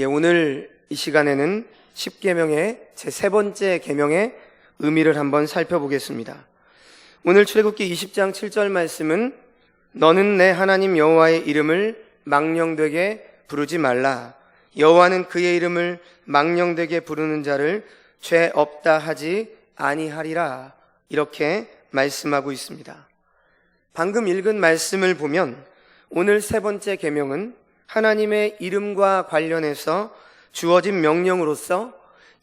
오늘 이 시간에는 10계명의 제3번째 계명의 의미를 한번 살펴보겠습니다. 오늘 출애굽기 20장 7절 말씀은 너는 내 하나님 여호와의 이름을 망령되게 부르지 말라. 여호와는 그의 이름을 망령되게 부르는 자를 죄 없다 하지 아니하리라. 이렇게 말씀하고 있습니다. 방금 읽은 말씀을 보면 오늘 세 번째 계명은 하나님의 이름과 관련해서 주어진 명령으로서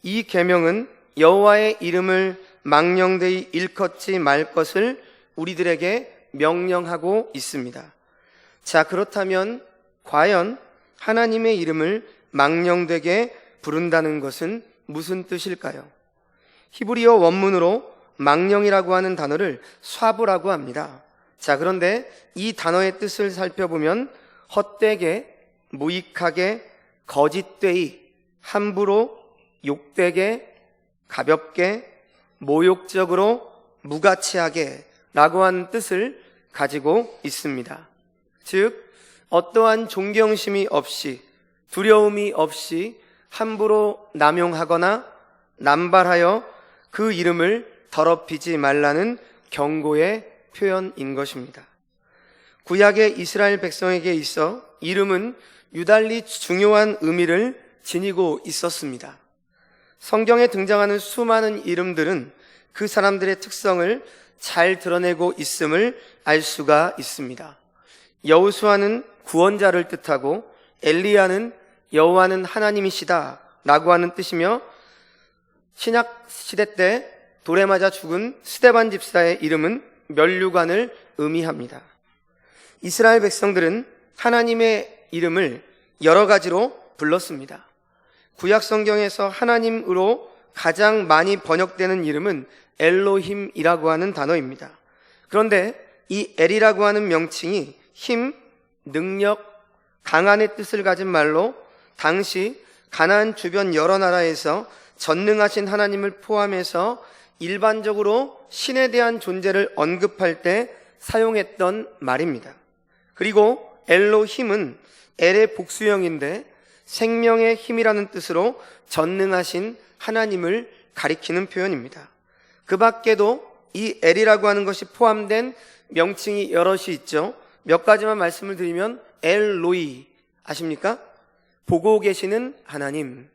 이 계명은 여호와의 이름을 망령되이 일컫지 말 것을 우리들에게 명령하고 있습니다. 자, 그렇다면 과연 하나님의 이름을 망령되게 부른다는 것은 무슨 뜻일까요? 히브리어 원문으로 망령이라고 하는 단어를 쏴부라고 합니다. 자, 그런데 이 단어의 뜻을 살펴보면 헛되게, 무익하게, 거짓되이, 함부로, 욕되게, 가볍게, 모욕적으로, 무가치하게 라고 하는 뜻을 가지고 있습니다. 즉, 어떠한 존경심이 없이, 두려움이 없이 함부로 남용하거나 남발하여 그 이름을 더럽히지 말라는 경고의 표현인 것입니다. 구약의 이스라엘 백성에게 있어 이름은 유달리 중요한 의미를 지니고 있었습니다. 성경에 등장하는 수많은 이름들은 그 사람들의 특성을 잘 드러내고 있음을 알 수가 있습니다. 여호수아는 구원자를 뜻하고 엘리야는 여호와는 하나님이시다 라고 하는 뜻이며 신약 시대 때 돌에 맞아 죽은 스데반 집사의 이름은 면류관을 의미합니다. 이스라엘 백성들은 하나님의 이름을 여러 가지로 불렀습니다. 구약 성경에서 하나님으로 가장 많이 번역되는 이름은 엘로힘이라고 하는 단어입니다. 그런데 이 엘이라고 하는 명칭이 힘, 능력, 강한의 뜻을 가진 말로 당시 가나안 주변 여러 나라에서 전능하신 하나님을 포함해서 일반적으로 신에 대한 존재를 언급할 때 사용했던 말입니다. 그리고 엘로힘은 엘의 복수형인데 생명의 힘이라는 뜻으로 전능하신 하나님을 가리키는 표현입니다. 그 밖에도 이 엘이라고 하는 것이 포함된 명칭이 여럿이 있죠. 몇 가지만 말씀을 드리면 엘로이 아십니까? 보고 계시는 하나님.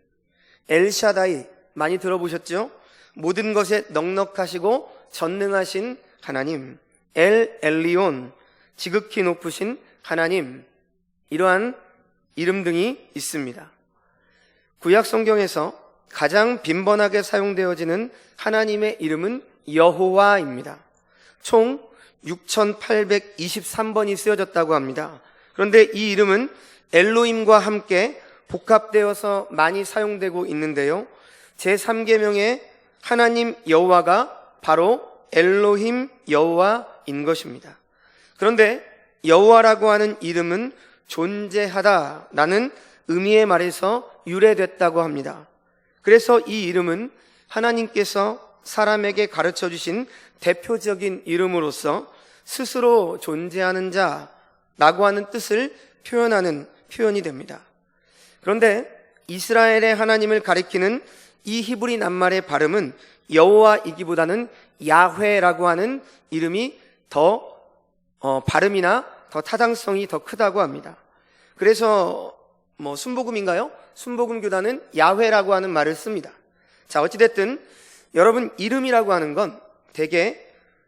엘샤다이 많이 들어보셨죠? 모든 것에 넉넉하시고 전능하신 하나님. 엘리온 지극히 높으신 하나님. 이러한 이름 등이 있습니다. 구약 성경에서 가장 빈번하게 사용되어지는 하나님의 이름은 여호와입니다. 총 6823번이 쓰여졌다고 합니다. 그런데 이 이름은 엘로힘과 함께 복합되어서 많이 사용되고 있는데요. 제3계명의 하나님 여호와가 바로 엘로힘 여호와인 것입니다. 그런데 여호와라고 하는 이름은 존재하다라는 의미의 말에서 유래됐다고 합니다. 그래서 이 이름은 하나님께서 사람에게 가르쳐 주신 대표적인 이름으로서 스스로 존재하는 자라고 하는 뜻을 표현하는 표현이 됩니다. 그런데 이스라엘의 하나님을 가리키는 이 히브리 낱말의 발음은 여호와이기보다는 야훼라고 하는 이름이 더 발음이나 더 타당성이 더 크다고 합니다. 그래서 순복음인가요? 순복음 교단은 야훼라고 하는 말을 씁니다. 자, 어찌됐든 여러분, 이름이라고 하는 건 대개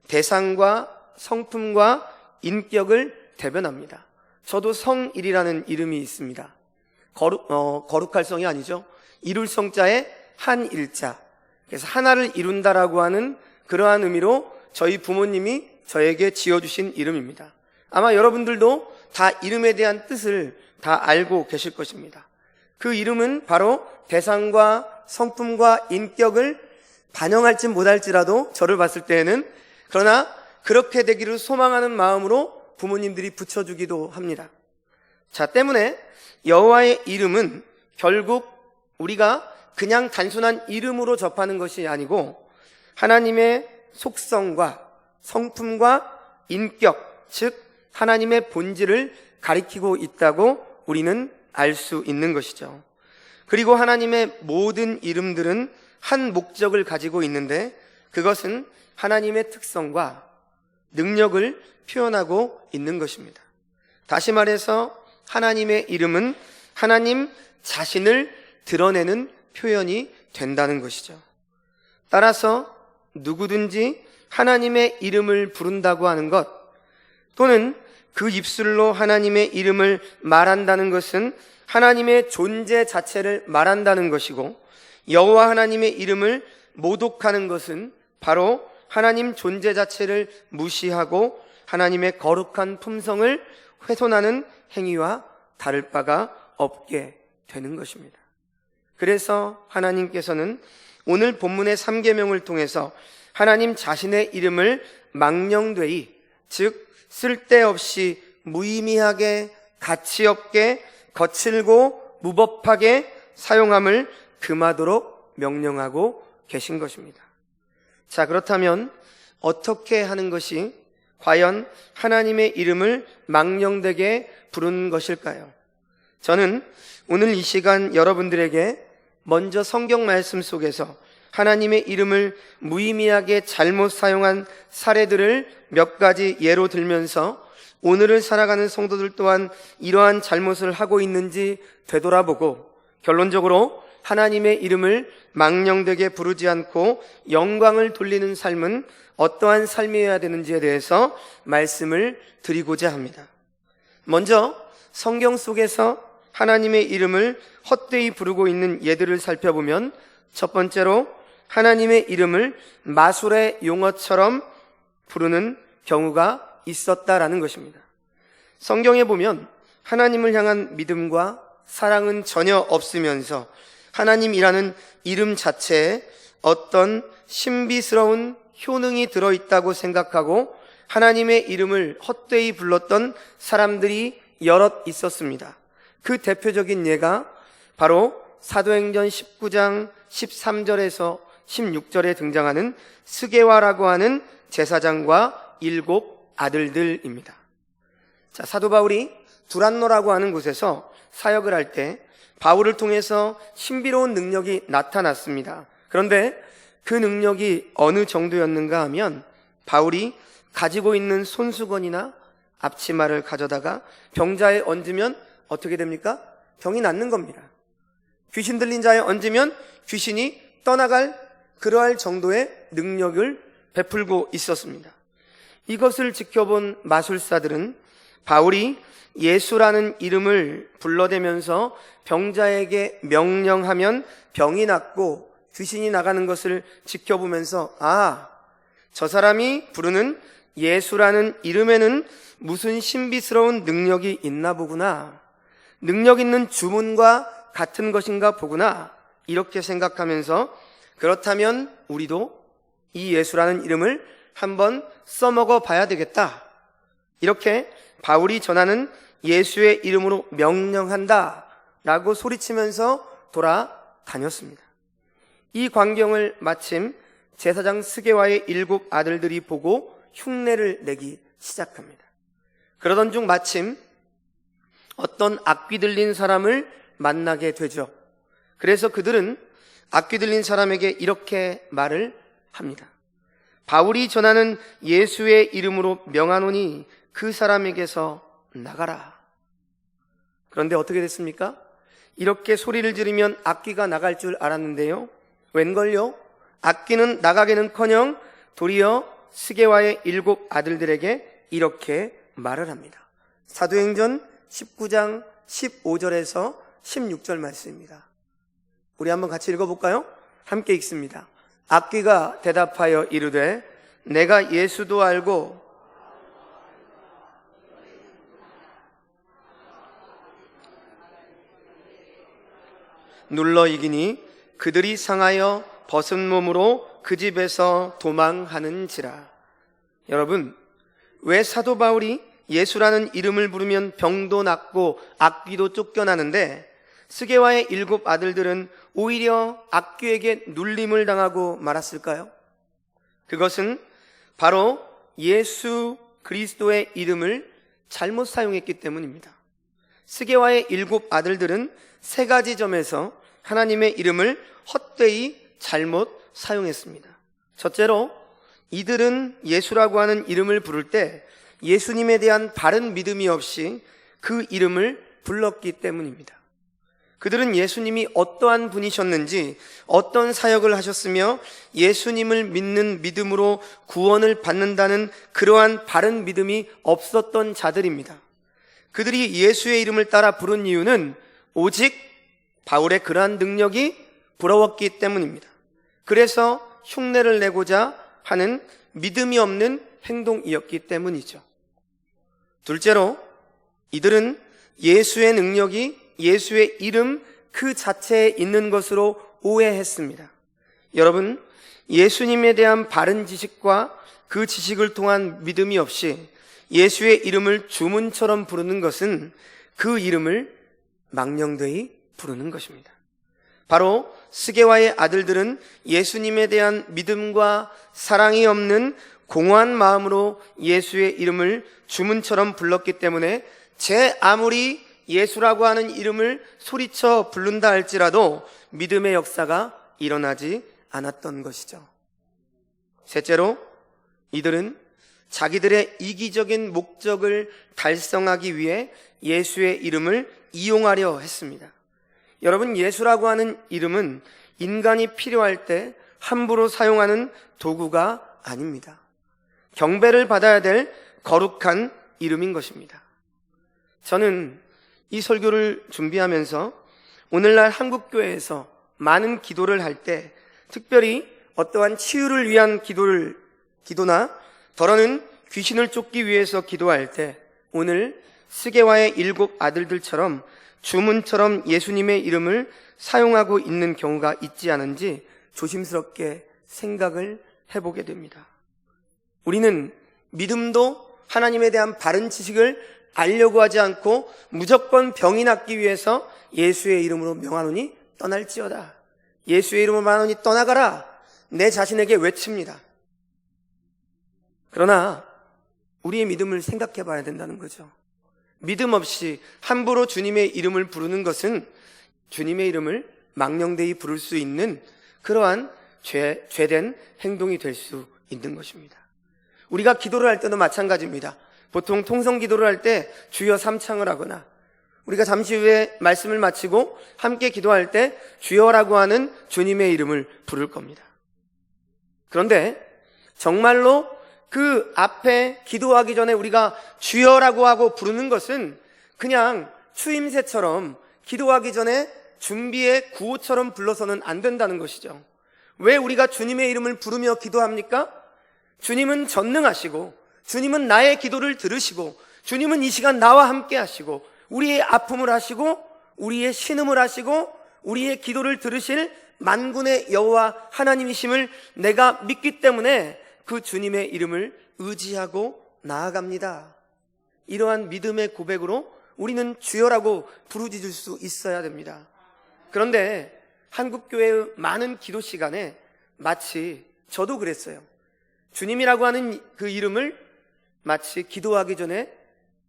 대상과 성품과 인격을 대변합니다. 저도 성일이라는 이름이 있습니다. 거룩할 성이 아니죠. 이룰 성자에 한 일자. 그래서 하나를 이룬다라고 하는 그러한 의미로 저희 부모님이 저에게 지어주신 이름입니다. 아마 여러분들도 다 이름에 대한 뜻을 다 알고 계실 것입니다. 그 이름은 바로 대상과 성품과 인격을 반영할지 못할지라도 저를 봤을 때에는, 그러나 그렇게 되기를 소망하는 마음으로 부모님들이 붙여주기도 합니다. 자, 때문에 여호와의 이름은 결국 우리가 그냥 단순한 이름으로 접하는 것이 아니고 하나님의 속성과 성품과 인격, 즉 하나님의 본질을 가리키고 있다고 우리는 알 수 있는 것이죠. 그리고 하나님의 모든 이름들은 한 목적을 가지고 있는데 그것은 하나님의 특성과 능력을 표현하고 있는 것입니다. 다시 말해서 하나님의 이름은 하나님 자신을 드러내는 표현이 된다는 것이죠. 따라서 누구든지 하나님의 이름을 부른다고 하는 것 또는 그 입술로 하나님의 이름을 말한다는 것은 하나님의 존재 자체를 말한다는 것이고 여호와 하나님의 이름을 모독하는 것은 바로 하나님 존재 자체를 무시하고 하나님의 거룩한 품성을 훼손하는 행위와 다를 바가 없게 되는 것입니다. 그래서 하나님께서는 오늘 본문의 3계명을 통해서 하나님 자신의 이름을 망령되이, 즉 쓸데없이 무의미하게 가치없게 거칠고 무법하게 사용함을 금하도록 명령하고 계신 것입니다. 자, 그렇다면 어떻게 하는 것이 과연 하나님의 이름을 망령되게 부르는 것일까요? 저는 오늘 이 시간 여러분들에게 먼저 성경 말씀 속에서 하나님의 이름을 무의미하게 잘못 사용한 사례들을 몇 가지 예로 들면서 오늘을 살아가는 성도들 또한 이러한 잘못을 하고 있는지 되돌아보고 결론적으로 하나님의 이름을 망령되게 부르지 않고 영광을 돌리는 삶은 어떠한 삶이어야 되는지에 대해서 말씀을 드리고자 합니다. 먼저 성경 속에서 하나님의 이름을 헛되이 부르고 있는 예들을 살펴보면 첫 번째로 하나님의 이름을 마술의 용어처럼 부르는 경우가 있었다라는 것입니다. 성경에 보면 하나님을 향한 믿음과 사랑은 전혀 없으면서 하나님이라는 이름 자체에 어떤 신비스러운 효능이 들어있다고 생각하고 하나님의 이름을 헛되이 불렀던 사람들이 여럿 있었습니다. 그 대표적인 예가 바로 사도행전 19장 13절에서 16절에 등장하는 스게와라고 하는 제사장과 7 아들들입니다. 자, 사도 바울이 두란노라고 하는 곳에서 사역을 할 때 바울을 통해서 신비로운 능력이 나타났습니다. 그런데 그 능력이 어느 정도였는가 하면 바울이 가지고 있는 손수건이나 앞치마를 가져다가 병자에 얹으면 어떻게 됩니까? 병이 낫는 겁니다. 귀신 들린 자에 얹으면 귀신이 떠나갈 그러할 정도의 능력을 베풀고 있었습니다. 이것을 지켜본 마술사들은 바울이 예수라는 이름을 불러대면서 병자에게 명령하면 병이 낫고 귀신이 나가는 것을 지켜보면서 저 사람이 부르는 예수라는 이름에는 무슨 신비스러운 능력이 있나 보구나, 능력 있는 주문과 같은 것인가 보구나, 이렇게 생각하면서 그렇다면 우리도 이 예수라는 이름을 한번 써먹어 봐야 되겠다, 이렇게 바울이 전하는 예수의 이름으로 명령한다 라고 소리치면서 돌아다녔습니다. 이 광경을 마침 제사장 스게와의 7 아들들이 보고 흉내를 내기 시작합니다. 그러던 중 마침 어떤 악귀 들린 사람을 만나게 되죠. 그래서 그들은 악귀 들린 사람에게 이렇게 말을 합니다. 바울이 전하는 예수의 이름으로 명하노니 그 사람에게서 나가라. 그런데 어떻게 됐습니까? 이렇게 소리를 지르면 악귀가 나갈 줄 알았는데요, 웬걸요? 악귀는 나가기는커녕 도리어 스게와의 7 아들들에게 이렇게 말을 합니다. 사도행전 19장 15절에서 16절 말씀입니다. 우리 한번 같이 읽어볼까요? 함께 읽습니다. 악귀가 대답하여 이르되 내가 예수도 알고 눌러 이기니 그들이 상하여 벗은 몸으로 그 집에서 도망하는지라. 여러분, 왜 사도 바울이 예수라는 이름을 부르면 병도 낫고 악귀도 쫓겨나는데 스게와의 7 아들들은 오히려 악귀에게 눌림을 당하고 말았을까요? 그것은 바로 예수 그리스도의 이름을 잘못 사용했기 때문입니다. 스게와의 7 아들들은 3가지 점에서 하나님의 이름을 헛되이 잘못 사용했습니다. 첫째로, 이들은 예수라고 하는 이름을 부를 때 예수님에 대한 바른 믿음이 없이 그 이름을 불렀기 때문입니다. 그들은 예수님이 어떠한 분이셨는지, 어떤 사역을 하셨으며 예수님을 믿는 믿음으로 구원을 받는다는 그러한 바른 믿음이 없었던 자들입니다. 그들이 예수의 이름을 따라 부른 이유는 오직 바울의 그러한 능력이 부러웠기 때문입니다. 그래서 흉내를 내고자 하는 믿음이 없는 행동이었기 때문이죠. 둘째로, 이들은 예수의 능력이 예수의 이름 그 자체에 있는 것으로 오해했습니다. 여러분, 예수님에 대한 바른 지식과 그 지식을 통한 믿음이 없이 예수의 이름을 주문처럼 부르는 것은 그 이름을 망령되이 부르는 것입니다. 바로 스게와의 아들들은 예수님에 대한 믿음과 사랑이 없는 공허한 마음으로 예수의 이름을 주문처럼 불렀기 때문에 제 아무리 예수라고 하는 이름을 소리쳐 부른다 할지라도 믿음의 역사가 일어나지 않았던 것이죠. 셋째로, 이들은 자기들의 이기적인 목적을 달성하기 위해 예수의 이름을 이용하려 했습니다. 여러분, 예수라고 하는 이름은 인간이 필요할 때 함부로 사용하는 도구가 아닙니다. 경배를 받아야 될 거룩한 이름인 것입니다. 저는 이 설교를 준비하면서 오늘날 한국교회에서 많은 기도를 할 때, 특별히 어떠한 치유를 위한 기도나 더러는 귀신을 쫓기 위해서 기도할 때, 오늘 스게와의 7 아들들처럼 주문처럼 예수님의 이름을 사용하고 있는 경우가 있지 않은지 조심스럽게 생각을 해보게 됩니다. 우리는 믿음도 하나님에 대한 바른 지식을 알려고 하지 않고 무조건 병이 낫기 위해서 예수의 이름으로 명하노니 떠날지어다, 예수의 이름으로 말하노니 떠나가라, 내 자신에게 외칩니다. 그러나 우리의 믿음을 생각해 봐야 된다는 거죠. 믿음 없이 함부로 주님의 이름을 부르는 것은 주님의 이름을 망령되이 부를 수 있는 그러한 죄된 행동이 될 수 있는 것입니다. 우리가 기도를 할 때도 마찬가지입니다. 보통 통성 기도를 할 때 주여 3창을 하거나, 우리가 잠시 후에 말씀을 마치고 함께 기도할 때 주여라고 하는 주님의 이름을 부를 겁니다. 그런데 정말로 그 앞에 기도하기 전에 우리가 주여라고 하고 부르는 것은 그냥 추임새처럼 기도하기 전에 준비의 구호처럼 불러서는 안 된다는 것이죠. 왜 우리가 주님의 이름을 부르며 기도합니까? 주님은 전능하시고, 주님은 나의 기도를 들으시고, 주님은 이 시간 나와 함께 하시고, 우리의 아픔을 하시고, 우리의 신음을 하시고, 우리의 기도를 들으실 만군의 여호와 하나님이심을 내가 믿기 때문에 그 주님의 이름을 의지하고 나아갑니다. 이러한 믿음의 고백으로 우리는 주여라고 부르짖을 수 있어야 됩니다. 그런데 한국교회의 많은 기도 시간에 마치, 저도 그랬어요, 주님이라고 하는 그 이름을 마치 기도하기 전에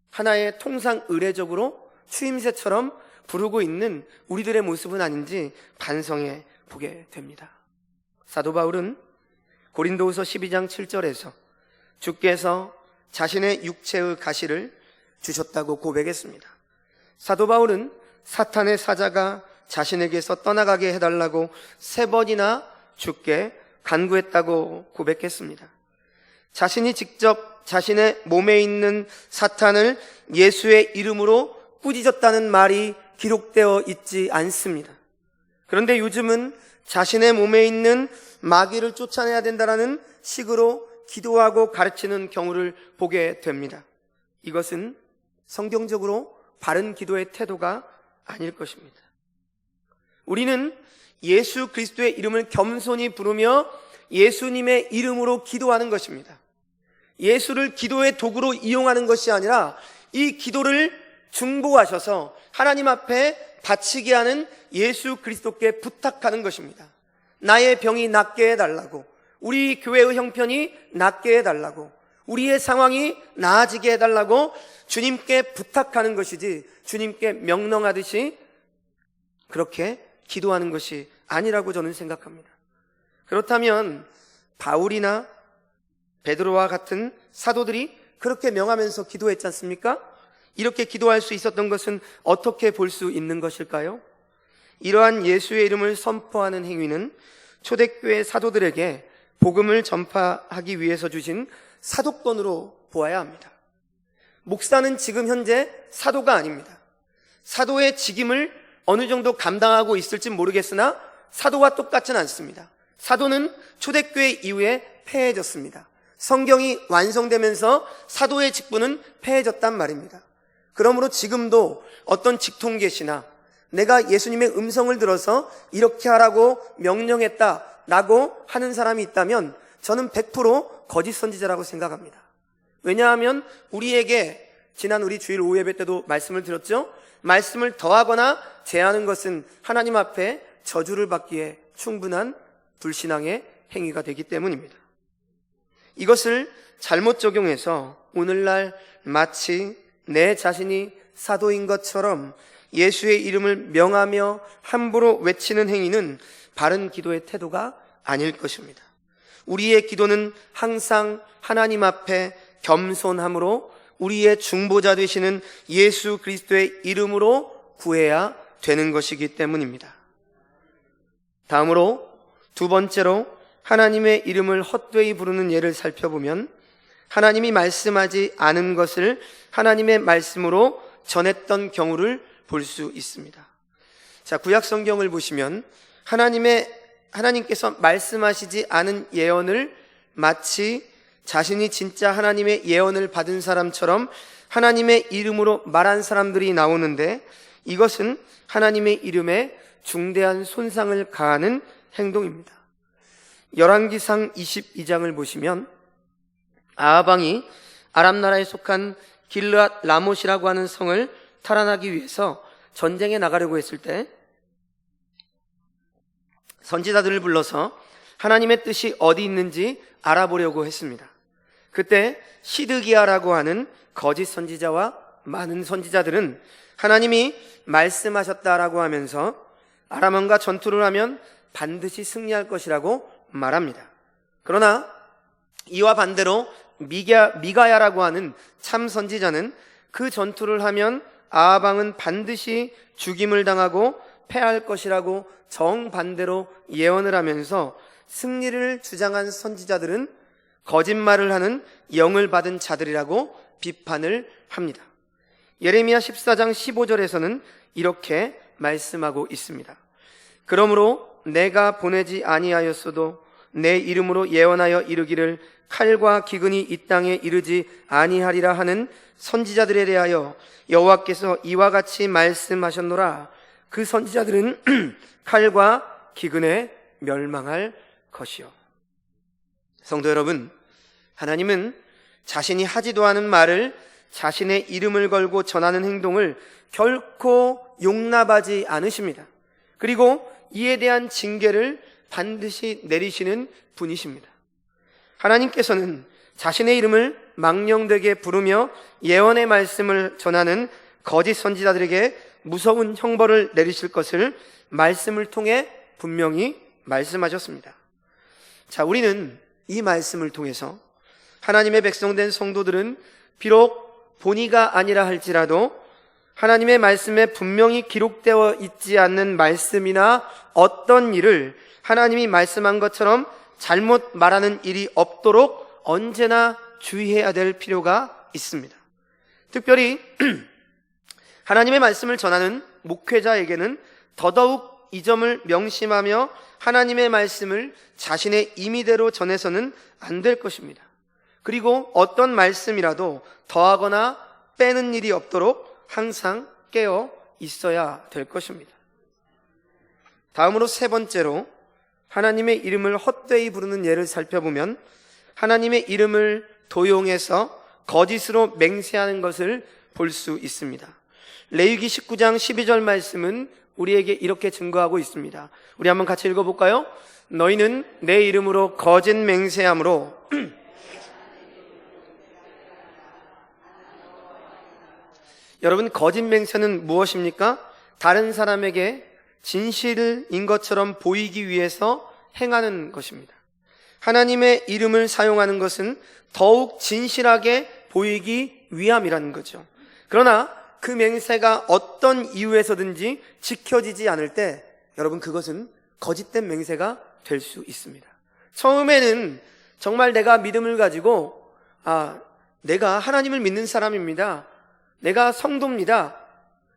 하나의 통상 의례적으로 추임새처럼 부르고 있는 우리들의 모습은 아닌지 반성해 보게 됩니다. 사도 바울은 고린도후서 12장 7절에서 주께서 자신의 육체의 가시를 주셨다고 고백했습니다. 사도 바울은 사탄의 사자가 자신에게서 떠나가게 해달라고 3번이나 주께 간구했다고 고백했습니다. 자신이 직접 자신의 몸에 있는 사탄을 예수의 이름으로 꾸짖었다는 말이 기록되어 있지 않습니다. 그런데 요즘은 자신의 몸에 있는 마귀를 쫓아내야 된다는 식으로 기도하고 가르치는 경우를 보게 됩니다. 이것은 성경적으로 바른 기도의 태도가 아닐 것입니다. 우리는 예수 그리스도의 이름을 겸손히 부르며 예수님의 이름으로 기도하는 것입니다. 예수를 기도의 도구로 이용하는 것이 아니라 이 기도를 중보하셔서 하나님 앞에 바치게 하는 예수 그리스도께 부탁하는 것입니다. 나의 병이 낫게 해달라고, 우리 교회의 형편이 낫게 해달라고, 우리의 상황이 나아지게 해달라고 주님께 부탁하는 것이지, 주님께 명령하듯이 그렇게 기도하는 것이 아니라고 저는 생각합니다. 그렇다면 바울이나 베드로와 같은 사도들이 그렇게 명하면서 기도했지 않습니까? 이렇게 기도할 수 있었던 것은 어떻게 볼 수 있는 것일까요? 이러한 예수의 이름을 선포하는 행위는 초대교회 사도들에게 복음을 전파하기 위해서 주신 사도권으로 보아야 합니다. 목사는 지금 현재 사도가 아닙니다. 사도의 직임을 어느 정도 감당하고 있을지 모르겠으나 사도와 똑같지는 않습니다. 사도는 초대교회 이후에 폐해졌습니다. 성경이 완성되면서 사도의 직분은 폐해졌단 말입니다. 그러므로 지금도 어떤 직통계시나 내가 예수님의 음성을 들어서 이렇게 하라고 명령했다라고 하는 사람이 있다면 저는 100% 거짓 선지자라고 생각합니다. 왜냐하면 우리에게 지난 우리 주일 오후 예배 때도 말씀을 드렸죠. 말씀을 더하거나 제하는 것은 하나님 앞에 저주를 받기에 충분한 불신앙의 행위가 되기 때문입니다. 이것을 잘못 적용해서 오늘날 마치 내 자신이 사도인 것처럼 예수의 이름을 명하며 함부로 외치는 행위는 바른 기도의 태도가 아닐 것입니다. 우리의 기도는 항상 하나님 앞에 겸손함으로 우리의 중보자 되시는 예수 그리스도의 이름으로 구해야 되는 것이기 때문입니다. 다음으로 두 번째로 하나님의 이름을 헛되이 부르는 예를 살펴보면 하나님이 말씀하지 않은 것을 하나님의 말씀으로 전했던 경우를 볼 수 있습니다. 자, 구약 성경을 보시면 하나님께서 말씀하시지 않은 예언을 마치 자신이 진짜 하나님의 예언을 받은 사람처럼 하나님의 이름으로 말한 사람들이 나오는데 이것은 하나님의 이름에 중대한 손상을 가하는 행동입니다. 열왕기상 22장을 보시면 아하방이 아람 나라에 속한 길르앗 라못이라고 하는 성을 탈환하기 위해서 전쟁에 나가려고 했을 때 선지자들을 불러서 하나님의 뜻이 어디 있는지 알아보려고 했습니다. 그때 시드기야라고 하는 거짓 선지자와 많은 선지자들은 하나님이 말씀하셨다라고 하면서 아람왕과 전투를 하면 반드시 승리할 것이라고 말합니다. 그러나 이와 반대로 미가야라고 하는 참 선지자는 그 전투를 하면 아하방은 반드시 죽임을 당하고 패할 것이라고 정반대로 예언을 하면서 승리를 주장한 선지자들은 거짓말을 하는 영을 받은 자들이라고 비판을 합니다. 예레미야 14장 15절에서는 이렇게 말씀하고 있습니다. 그러므로 내가 보내지 아니하였어도 내 이름으로 예언하여 이르기를 칼과 기근이 이 땅에 이르지 아니하리라 하는 선지자들에 대하여 여호와께서 이와 같이 말씀하셨노라. 그 선지자들은 칼과 기근에 멸망할 것이요. 성도 여러분, 하나님은 자신이 하지도 않은 말을 자신의 이름을 걸고 전하는 행동을 결코 용납하지 않으십니다. 그리고 이에 대한 징계를 반드시 내리시는 분이십니다. 하나님께서는 자신의 이름을 망령되게 부르며 예언의 말씀을 전하는 거짓 선지자들에게 무서운 형벌을 내리실 것을 말씀을 통해 분명히 말씀하셨습니다. 자, 우리는 이 말씀을 통해서 하나님의 백성된 성도들은 비록 본의가 아니라 할지라도 하나님의 말씀에 분명히 기록되어 있지 않는 말씀이나 어떤 일을 하나님이 말씀한 것처럼 잘못 말하는 일이 없도록 언제나 주의해야 될 필요가 있습니다. 특별히 하나님의 말씀을 전하는 목회자에게는 더더욱 이 점을 명심하며 하나님의 말씀을 자신의 임의대로 전해서는 안 될 것입니다. 그리고 어떤 말씀이라도 더하거나 빼는 일이 없도록 항상 깨어 있어야 될 것입니다. 다음으로 세 번째로 하나님의 이름을 헛되이 부르는 예를 살펴보면 하나님의 이름을 도용해서 거짓으로 맹세하는 것을 볼 수 있습니다. 레위기 19장 12절 말씀은 우리에게 이렇게 증거하고 있습니다. 우리 한번 같이 읽어볼까요? 너희는 내 이름으로 거짓 맹세함으로 여러분, 거짓 맹세는 무엇입니까? 다른 사람에게 진실인 것처럼 보이기 위해서 행하는 것입니다. 하나님의 이름을 사용하는 것은 더욱 진실하게 보이기 위함이라는 거죠. 그러나 그 맹세가 어떤 이유에서든지 지켜지지 않을 때 여러분, 그것은 거짓된 맹세가 될 수 있습니다. 처음에는 정말 내가 믿음을 가지고 내가 하나님을 믿는 사람입니다, 내가 성도입니다,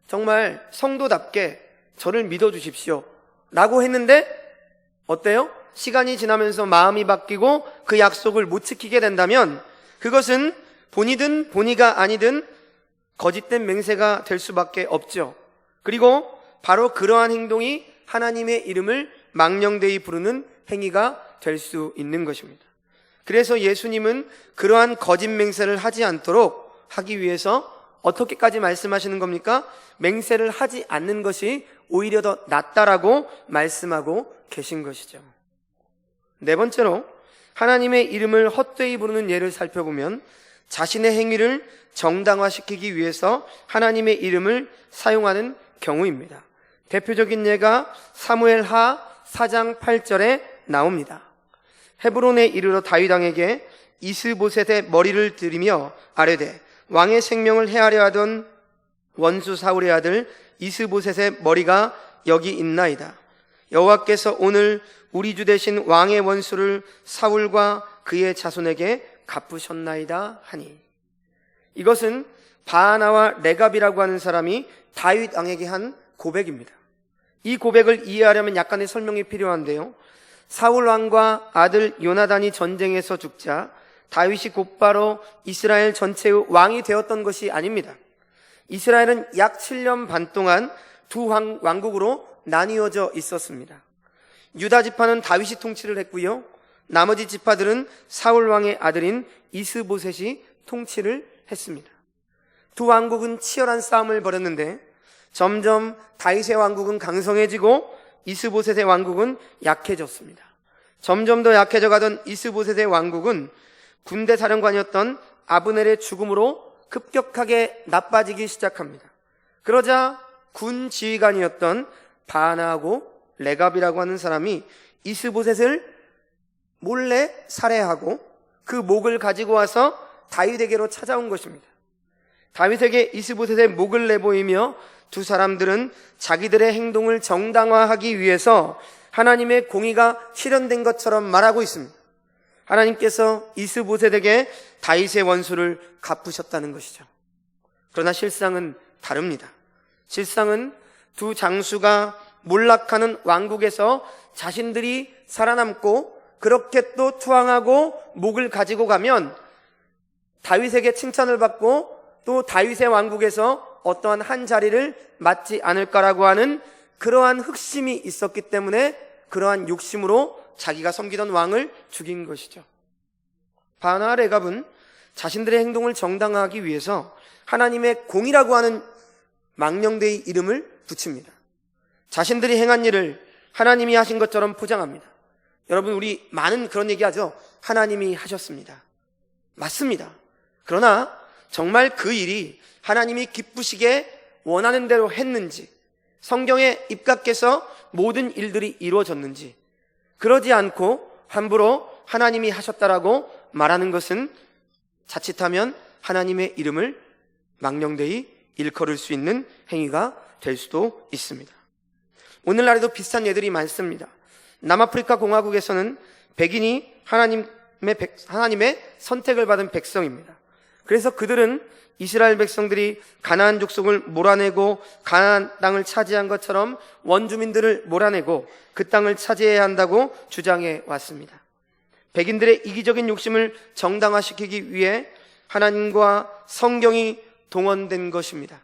정말 성도답게 저를 믿어주십시오 라고 했는데 어때요? 시간이 지나면서 마음이 바뀌고 그 약속을 못 지키게 된다면 그것은 본이든 본의가 아니든 거짓된 맹세가 될 수밖에 없죠. 그리고 바로 그러한 행동이 하나님의 이름을 망령되이 부르는 행위가 될 수 있는 것입니다. 그래서 예수님은 그러한 거짓 맹세를 하지 않도록 하기 위해서 어떻게까지 말씀하시는 겁니까? 맹세를 하지 않는 것이 오히려 더 낫다라고 말씀하고 계신 것이죠. 네 번째로 하나님의 이름을 헛되이 부르는 예를 살펴보면 자신의 행위를 정당화시키기 위해서 하나님의 이름을 사용하는 경우입니다. 대표적인 예가 사무엘하 4장 8절에 나옵니다. 헤브론에 이르러 다윗 왕에게 이스보셋의 머리를 들이며 아뢰되 왕의 생명을 해하려 하던 원수 사울의 아들 이스보셋의 머리가 여기 있나이다. 여호와께서 오늘 우리 주 대신 왕의 원수를 사울과 그의 자손에게 갚으셨나이다 하니, 이것은 바하나와 레갑이라고 하는 사람이 다윗 왕에게 한 고백입니다. 이 고백을 이해하려면 약간의 설명이 필요한데요, 사울 왕과 아들 요나단이 전쟁에서 죽자 다윗이 곧바로 이스라엘 전체의 왕이 되었던 것이 아닙니다. 이스라엘은 약 7년 반 동안 두 왕국으로 나뉘어져 있었습니다. 유다 지파는 다윗이 통치를 했고요, 나머지 지파들은 사울 왕의 아들인 이스보셋이 통치를 했습니다. 두 왕국은 치열한 싸움을 벌였는데 점점 다윗의 왕국은 강성해지고 이스보셋의 왕국은 약해졌습니다. 점점 더 약해져 가던 이스보셋의 왕국은 군대 사령관이었던 아브넬의 죽음으로 급격하게 나빠지기 시작합니다. 그러자 군 지휘관이었던 바하나하고 레갑이라고 하는 사람이 이스보셋을 몰래 살해하고 그 목을 가지고 와서 다윗에게로 찾아온 것입니다. 다윗에게 이스보셋의 목을 내보이며 두 사람들은 자기들의 행동을 정당화하기 위해서 하나님의 공의가 실현된 것처럼 말하고 있습니다. 하나님께서 이스보셋에게 다윗의 원수를 갚으셨다는 것이죠. 그러나 실상은 다릅니다. 실상은 두 장수가 몰락하는 왕국에서 자신들이 살아남고 그렇게 또 투항하고 목을 가지고 가면 다윗에게 칭찬을 받고 또 다윗의 왕국에서 어떠한 한 자리를 맡지 않을까라고 하는 그러한 흑심이 있었기 때문에 그러한 욕심으로 자기가 섬기던 왕을 죽인 것이죠. 바하나 레갑은 자신들의 행동을 정당화하기 위해서 하나님의 공이라고 하는 망령되이 이름을 붙입니다. 자신들이 행한 일을 하나님이 하신 것처럼 포장합니다. 여러분, 우리 많은 그런 얘기하죠. 하나님이 하셨습니다. 맞습니다. 그러나 정말 그 일이 하나님이 기쁘시게 원하는 대로 했는지, 성경에 입각해서 모든 일들이 이루어졌는지, 그러지 않고 함부로 하나님이 하셨다라고 말하는 것은 자칫하면 하나님의 이름을 망령되이 일컬을 수 있는 행위가 될 수도 있습니다. 오늘날에도 비슷한 예들이 많습니다. 남아프리카 공화국에서는 백인이 하나님의 선택을 받은 백성입니다. 그래서 그들은 이스라엘 백성들이 가나안 족속을 몰아내고 가나안 땅을 차지한 것처럼 원주민들을 몰아내고 그 땅을 차지해야 한다고 주장해 왔습니다. 백인들의 이기적인 욕심을 정당화시키기 위해 하나님과 성경이 동원된 것입니다.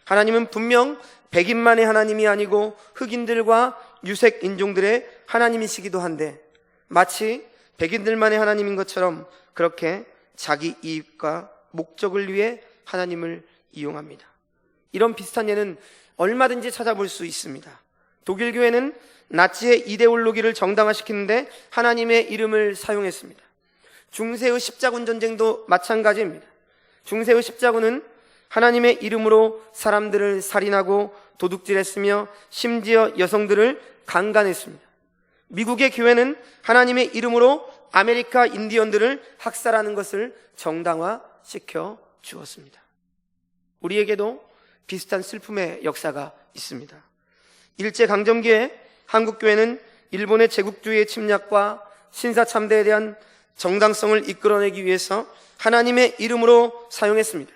하나님은 분명 백인만의 하나님이 아니고 흑인들과 유색 인종들의 하나님이시기도 한데 마치 백인들만의 하나님인 것처럼 그렇게 자기 이익과 목적을 위해 하나님을 이용합니다. 이런 비슷한 예는 얼마든지 찾아볼 수 있습니다. 독일 교회는 나치의 이데올로기를 정당화시키는데 하나님의 이름을 사용했습니다. 중세의 십자군 전쟁도 마찬가지입니다. 중세의 십자군은 하나님의 이름으로 사람들을 살인하고 도둑질했으며 심지어 여성들을 강간했습니다. 미국의 교회는 하나님의 이름으로 아메리카 인디언들을 학살하는 것을 정당화시켜 주었습니다. 우리에게도 비슷한 슬픔의 역사가 있습니다. 일제강점기에 한국교회는 일본의 제국주의의 침략과 신사참대에 대한 정당성을 이끌어내기 위해서 하나님의 이름으로 사용했습니다.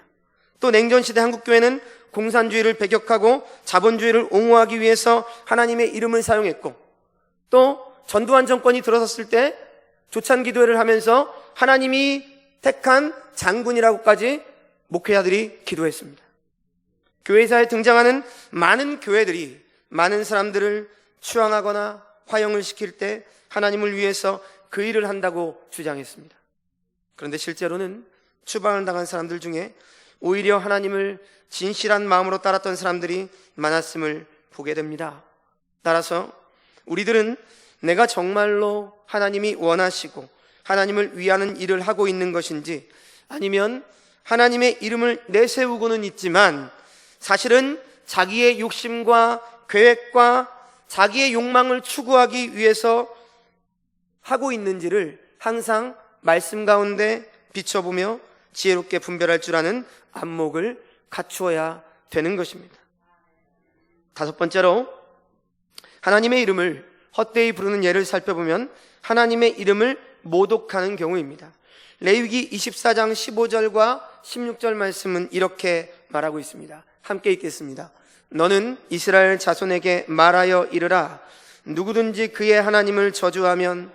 또 냉전시대 한국교회는 공산주의를 배격하고 자본주의를 옹호하기 위해서 하나님의 이름을 사용했고, 또 전두환 정권이 들어섰을 때 조찬기도회를 하면서 하나님이 택한 장군이라고까지 목회자들이 기도했습니다. 교회사에 등장하는 많은 교회들이 많은 사람들을 추앙하거나 화형을 시킬 때 하나님을 위해서 그 일을 한다고 주장했습니다. 그런데 실제로는 추방을 당한 사람들 중에 오히려 하나님을 진실한 마음으로 따랐던 사람들이 많았음을 보게 됩니다. 따라서 우리들은 내가 정말로 하나님이 원하시고 하나님을 위하는 일을 하고 있는 것인지, 아니면 하나님의 이름을 내세우고는 있지만 사실은 자기의 욕심과 계획과 자기의 욕망을 추구하기 위해서 하고 있는지를 항상 말씀 가운데 비춰보며 지혜롭게 분별할 줄 아는 안목을 갖추어야 되는 것입니다. 다섯 번째로, 하나님의 이름을 헛되이 부르는 예를 살펴보면 하나님의 이름을 모독하는 경우입니다. 레위기 24장 15절과 16절 말씀은 이렇게 말하고 있습니다. 함께 읽겠습니다. 너는 이스라엘 자손에게 말하여 이르라. 누구든지 그의 하나님을 저주하면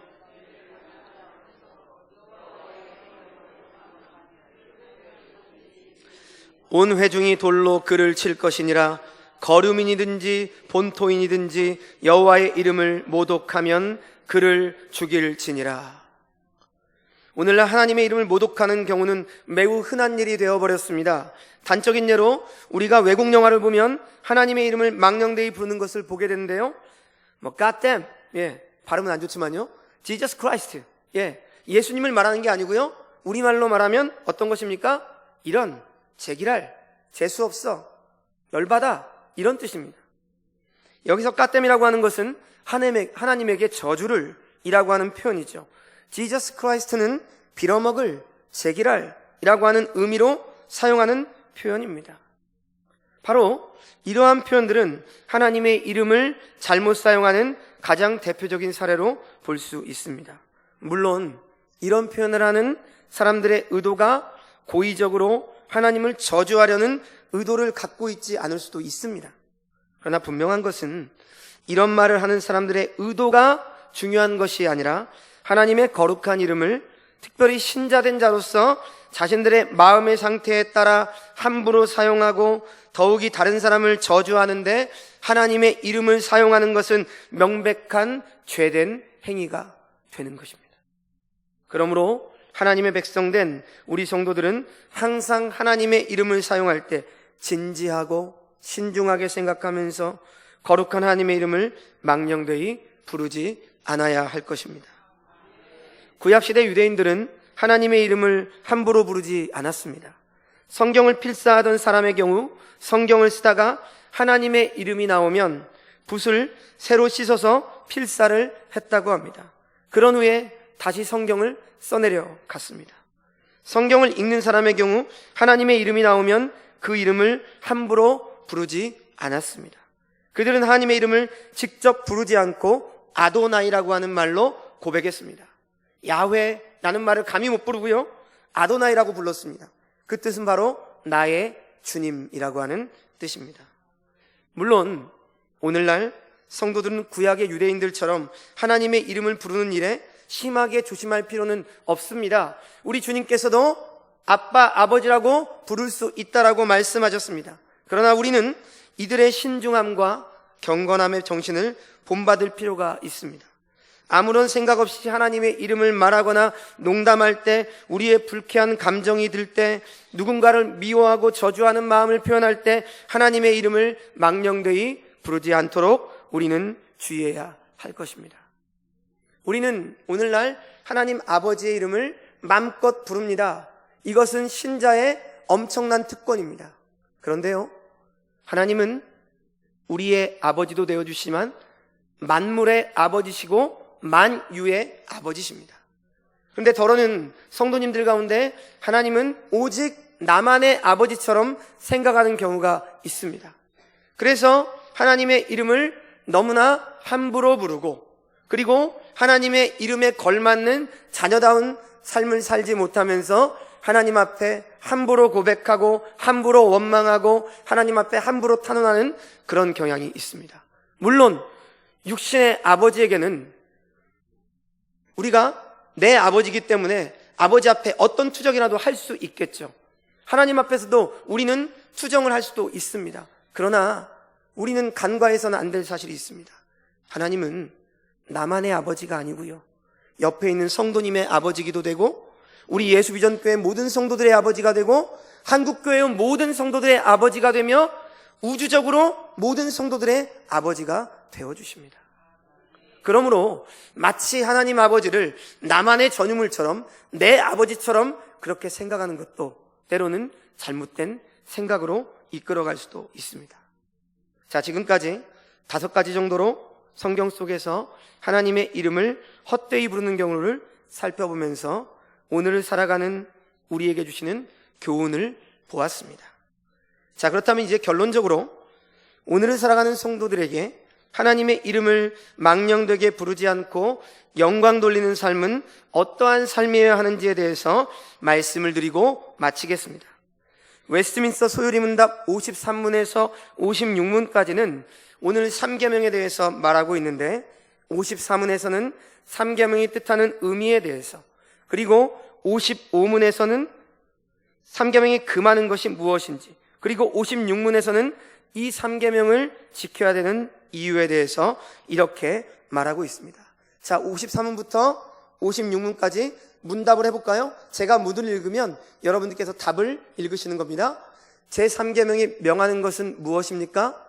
온 회중이 돌로 그를 칠 것이니라. 거류민이든지 본토인이든지 여호와의 이름을 모독하면 그를 죽일지니라. 오늘날 하나님의 이름을 모독하는 경우는 매우 흔한 일이 되어버렸습니다. 단적인 예로 우리가 외국 영화를 보면 하나님의 이름을 망령되이 부르는 것을 보게 되는데요. God damn, 발음은 안 좋지만요. Jesus Christ, 예수님을 말하는 게 아니고요. 우리말로 말하면 어떤 것입니까? 이런, 제기랄, 재수없어, 열받아, 이런 뜻입니다. 여기서 까땜이라고 하는 것은 하나님에게 저주를 이라고 하는 표현이죠. 지저스 크라이스트는 빌어먹을, 제기랄 이라고 하는 의미로 사용하는 표현입니다. 바로 이러한 표현들은 하나님의 이름을 잘못 사용하는 가장 대표적인 사례로 볼 수 있습니다. 물론 이런 표현을 하는 사람들의 의도가 고의적으로 하나님을 저주하려는 의도를 갖고 있지 않을 수도 있습니다. 그러나 분명한 것은 이런 말을 하는 사람들의 의도가 중요한 것이 아니라 하나님의 거룩한 이름을 특별히 신자된 자로서 자신들의 마음의 상태에 따라 함부로 사용하고 더욱이 다른 사람을 저주하는데 하나님의 이름을 사용하는 것은 명백한 죄된 행위가 되는 것입니다. 그러므로 하나님의 백성된 우리 성도들은 항상 하나님의 이름을 사용할 때 진지하고 신중하게 생각하면서 거룩한 하나님의 이름을 망령되이 부르지 않아야 할 것입니다. 구약시대 유대인들은 하나님의 이름을 함부로 부르지 않았습니다. 성경을 필사하던 사람의 경우 성경을 쓰다가 하나님의 이름이 나오면 붓을 새로 씻어서 필사를 했다고 합니다. 그런 후에 다시 성경을 써내려 갔습니다. 성경을 읽는 사람의 경우 하나님의 이름이 나오면 그 이름을 함부로 부르지 않았습니다. 그들은 하나님의 이름을 직접 부르지 않고 아도나이라고 하는 말로 고백했습니다. 야훼라는 말을 감히 못 부르고요, 아도나이라고 불렀습니다. 그 뜻은 바로 나의 주님이라고 하는 뜻입니다. 물론 오늘날 성도들은 구약의 유대인들처럼 하나님의 이름을 부르는 일에 심하게 조심할 필요는 없습니다. 우리 주님께서도 아빠, 아버지라고 부를 수 있다라고 말씀하셨습니다. 그러나 우리는 이들의 신중함과 경건함의 정신을 본받을 필요가 있습니다. 아무런 생각 없이 하나님의 이름을 말하거나 농담할 때, 우리의 불쾌한 감정이 들 때, 누군가를 미워하고 저주하는 마음을 표현할 때 하나님의 이름을 망령되이 부르지 않도록 우리는 주의해야 할 것입니다. 우리는 오늘날 하나님 아버지의 이름을 마음껏 부릅니다. 이것은 신자의 엄청난 특권입니다. 그런데요, 하나님은 우리의 아버지도 되어주시지만 만물의 아버지시고 만유의 아버지십니다. 그런데 더러는 성도님들 가운데 하나님은 오직 나만의 아버지처럼 생각하는 경우가 있습니다. 그래서 하나님의 이름을 너무나 함부로 부르고, 그리고 하나님의 이름에 걸맞는 자녀다운 삶을 살지 못하면서 하나님 앞에 함부로 고백하고 함부로 원망하고 하나님 앞에 함부로 탄원하는 그런 경향이 있습니다. 물론 육신의 아버지에게는 우리가 내 아버지이기 때문에 아버지 앞에 어떤 투정이라도 할 수 있겠죠. 하나님 앞에서도 우리는 투정을 할 수도 있습니다. 그러나 우리는 간과해서는 안 될 사실이 있습니다. 하나님은 나만의 아버지가 아니고요, 옆에 있는 성도님의 아버지기도 되고, 우리 예수비전교회 모든 성도들의 아버지가 되고, 한국교회의 모든 성도들의 아버지가 되며, 우주적으로 모든 성도들의 아버지가 되어주십니다. 그러므로 마치 하나님 아버지를 나만의 전유물처럼, 내 아버지처럼 그렇게 생각하는 것도 때로는 잘못된 생각으로 이끌어갈 수도 있습니다. 자, 지금까지 5가지 정도로 성경 속에서 하나님의 이름을 헛되이 부르는 경우를 살펴보면서 오늘을 살아가는 우리에게 주시는 교훈을 보았습니다. 자, 그렇다면 이제 결론적으로 오늘을 살아가는 성도들에게 하나님의 이름을 망령되게 부르지 않고 영광 돌리는 삶은 어떠한 삶이어야 하는지에 대해서 말씀을 드리고 마치겠습니다. 웨스트민스터 소요리문답 53문에서 56문까지는 오늘 3계명에 대해서 말하고 있는데, 54문에서는 3계명이 뜻하는 의미에 대해서, 그리고 55문에서는 3계명이 금하는 것이 무엇인지, 그리고 56문에서는 이 3계명을 지켜야 되는 이유에 대해서 이렇게 말하고 있습니다. 자, 53문부터 56문까지 문답을 해볼까요? 제가 문을 읽으면 여러분들께서 답을 읽으시는 겁니다. 제3계명이 명하는 것은 무엇입니까?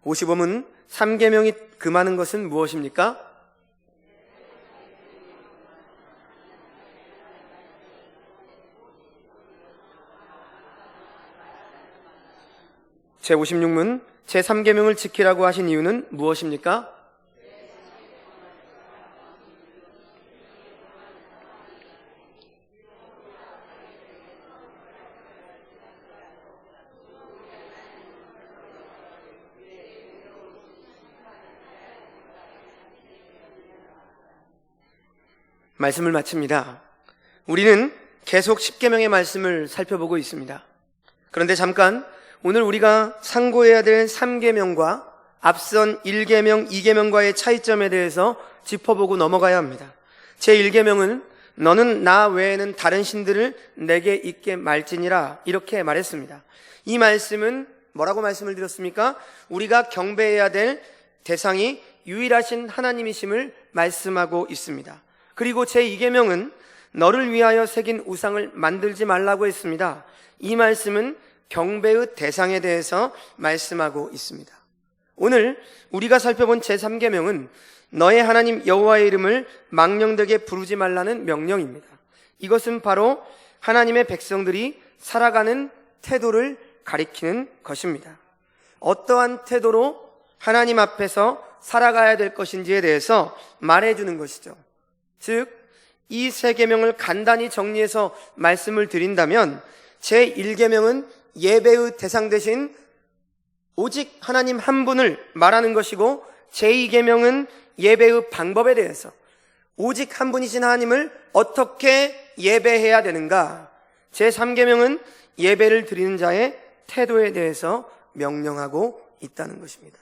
(55문) 3계명이 금하는 것은 무엇입니까? 제56문 제3계명을 지키라고 하신 이유는 무엇입니까? 말씀을 마칩니다. 우리는 계속 10계명의 말씀을 살펴보고 있습니다. 그런데 잠깐 오늘 우리가 상고해야 될 3계명과 앞선 1계명, 2계명과의 차이점에 대해서 짚어보고 넘어가야 합니다. 제1계명은 너는 나 외에는 다른 신들을 내게 있게 말지니라, 이렇게 말했습니다. 이 말씀은 뭐라고 말씀을 드렸습니까? 우리가 경배해야 될 대상이 유일하신 하나님이심을 말씀하고 있습니다. 그리고 제2계명은 너를 위하여 새긴 우상을 만들지 말라고 했습니다. 이 말씀은 경배의 대상에 대해서 말씀하고 있습니다. 오늘 우리가 살펴본 제3계명은 너의 하나님 여호와의 이름을 망령되게 부르지 말라는 명령입니다. 이것은 바로 하나님의 백성들이 살아가는 태도를 가리키는 것입니다. 어떠한 태도로 하나님 앞에서 살아가야 될 것인지에 대해서 말해주는 것이죠. 즉, 이 세 계명을 간단히 정리해서 말씀을 드린다면, 제1계명은 예배의 대상 대신 오직 하나님 한 분을 말하는 것이고, 제2계명은 예배의 방법에 대해서 오직 한 분이신 하나님을 어떻게 예배해야 되는가, 제3계명은 예배를 드리는 자의 태도에 대해서 명령하고 있다는 것입니다.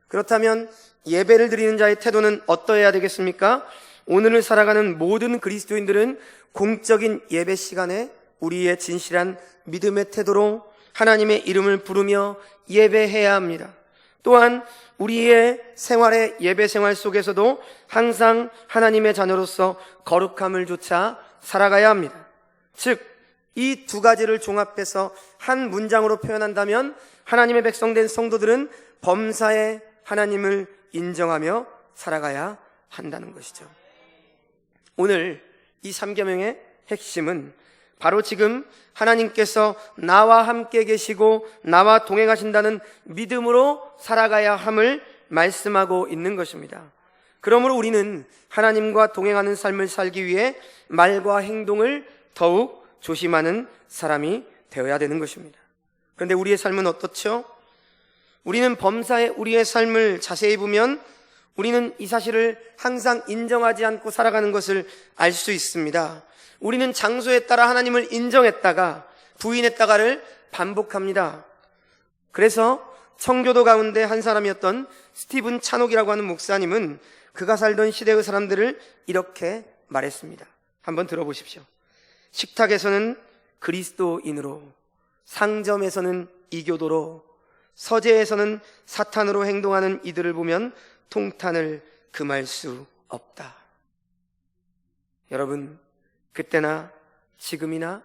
그렇다면 예배를 드리는 자의 태도는 어떠해야 되겠습니까? 오늘을 살아가는 모든 그리스도인들은 공적인 예배 시간에 우리의 진실한 믿음의 태도로 하나님의 이름을 부르며 예배해야 합니다. 또한 우리의 생활의 예배 생활 속에서도 항상 하나님의 자녀로서 거룩함을 좇아 살아가야 합니다. 즉, 이 두 가지를 종합해서 한 문장으로 표현한다면 하나님의 백성된 성도들은 범사에 하나님을 인정하며 살아가야 한다는 것이죠. 오늘 이 삼계명의 핵심은 바로 지금 하나님께서 나와 함께 계시고 나와 동행하신다는 믿음으로 살아가야 함을 말씀하고 있는 것입니다. 그러므로 우리는 하나님과 동행하는 삶을 살기 위해 말과 행동을 더욱 조심하는 사람이 되어야 되는 것입니다. 그런데 우리의 삶은 어떻죠? 우리는 범사에 우리의 삶을 자세히 보면 우리는 이 사실을 항상 인정하지 않고 살아가는 것을 알 수 있습니다. 우리는 장소에 따라 하나님을 인정했다가 부인했다가를 반복합니다. 그래서 청교도 가운데 한 사람이었던 스티븐 찬옥이라고 하는 목사님은 그가 살던 시대의 사람들을 이렇게 말했습니다. 한번 들어보십시오. 식탁에서는 그리스도인으로, 상점에서는 이교도로, 서재에서는 사탄으로 행동하는 이들을 보면 통탄을 금할 수 없다. 여러분, 그때나 지금이나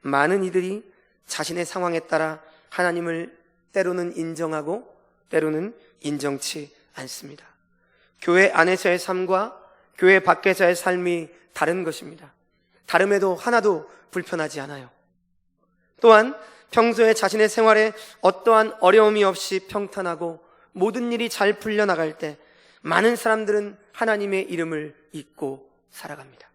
많은 이들이 자신의 상황에 따라 하나님을 때로는 인정하고 때로는 인정치 않습니다. 교회 안에서의 삶과 교회 밖에서의 삶이 다른 것입니다. 다름에도 하나도 불편하지 않아요. 또한 평소에 자신의 생활에 어떠한 어려움이 없이 평탄하고 모든 일이 잘 풀려나갈 때 많은 사람들은 하나님의 이름을 잊고 살아갑니다.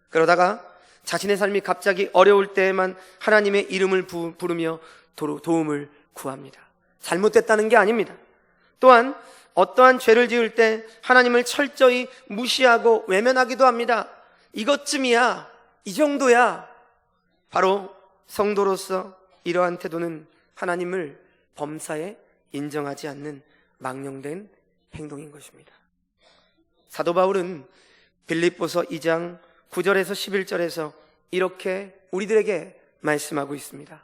그러다가 자신의 삶이 갑자기 어려울 때에만 하나님의 이름을 부르며 도움을 구합니다. 잘못됐다는 게 아닙니다. 또한 어떠한 죄를 지을 때 하나님을 철저히 무시하고 외면하기도 합니다. 이것쯤이야, 이 정도야. 바로 성도로서 이러한 태도는 하나님을 범사에 인정하지 않는 망령된 행동인 것입니다. 사도 바울은 빌립보서 2장 9절에서 11절에서 이렇게 우리들에게 말씀하고 있습니다.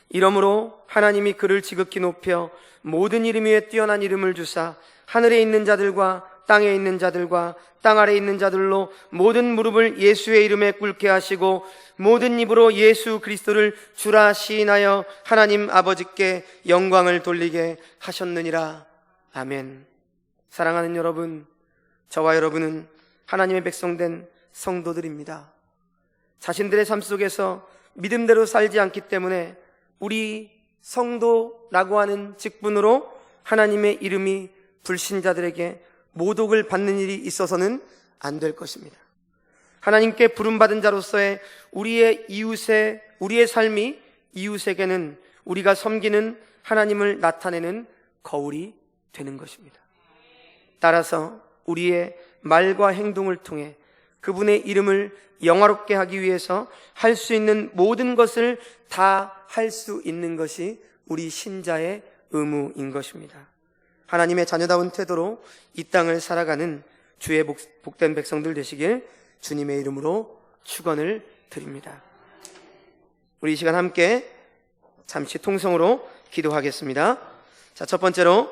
이러므로 하나님이 그를 지극히 높여 모든 이름 위에 뛰어난 이름을 주사 하늘에 있는 자들과 땅에 있는 자들과 땅 아래에 있는 자들로 모든 무릎을 예수의 이름에 꿇게 하시고 모든 입으로 예수 그리스도를 주라 시인하여 하나님 아버지께 영광을 돌리게 하셨느니라. 아멘. 사랑하는 여러분, 저와 여러분은 하나님의 백성된 성도들입니다. 자신들의 삶 속에서 믿음대로 살지 않기 때문에 우리 성도라고 하는 직분으로 하나님의 이름이 불신자들에게 모독을 받는 일이 있어서는 안 될 것입니다. 하나님께 부름받은 자로서의 우리의 삶이 이웃에게는 우리가 섬기는 하나님을 나타내는 거울이 되는 것입니다. 따라서 우리의 말과 행동을 통해 그분의 이름을 영화롭게 하기 위해서 할 수 있는 모든 것을 다 할 수 있는 것이 우리 신자의 의무인 것입니다. 하나님의 자녀다운 태도로 이 땅을 살아가는 주의 복된 백성들 되시길 주님의 이름으로 축원을 드립니다. 우리 이 시간 함께 잠시 통성으로 기도하겠습니다. 자, 첫 번째로